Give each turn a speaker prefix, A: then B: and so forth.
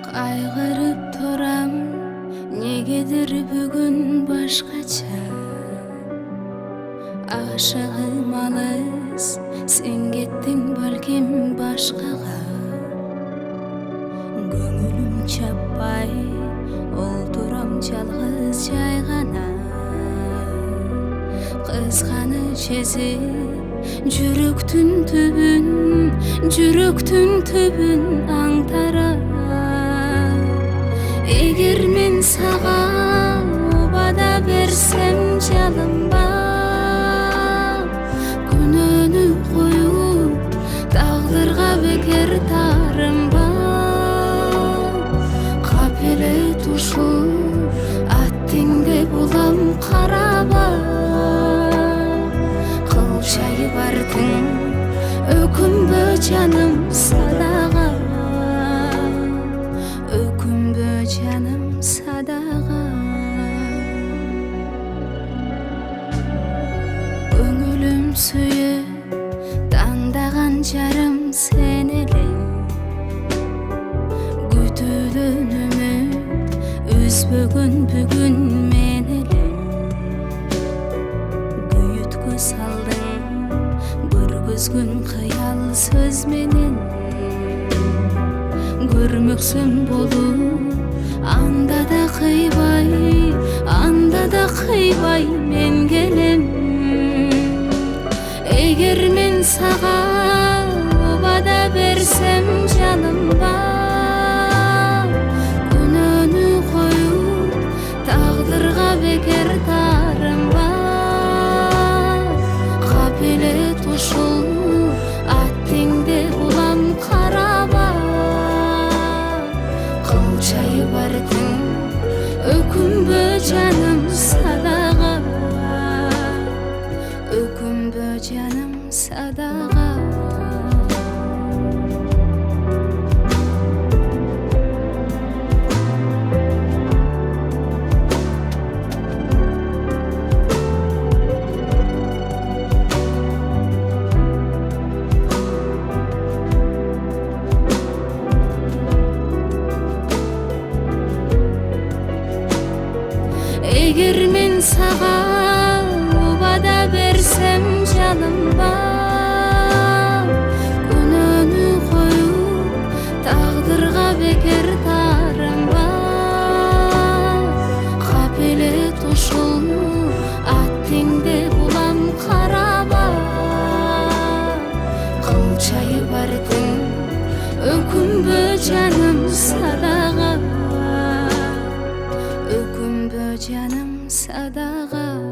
A: Кайгырып турам, негедир бүгүн башкача. Ашыгым алыс, сен кеттиң балким башкага. Көңүлүм чаппай, олтурам жалгыз жайгана. Кызганыч сезип, жүрөктүн түбүн аңтарап. Эгер мен сага убада берсем жалынба, күнөөнү коюп тагдырга бекер тарынба. Капелет ушул аттиңде булам караба. Кылчайы бардың өкүнбө жаным садага. Өкүнбө жаным садага. Көңүлүм сүйүп тандаган жарым сен элең. Күтүүдөн үмүт үзбөгөн бүгүн мен элең. Күйүткө салдың көргөзгөн кыял сөз менен. Көрмөксөм болуп анда да кыйбай мен келем. Эгер мен сага убада берсем жанымба, күнөөнү коюп тагдырга бекер тарынба. Капелет ушул аттиңде булам караба. Кылчайы бардың өкүнбө жаным садага. Өкүнбө жаным садага. Эгер мен сага убада берсем жанымба, күнөөнү коюп тагдырга бекер тарынба. Капелет ушул аттиңде булам караба. Кылчайы бардың өкүнбө жаным садага. Өкүнбө жаным садага.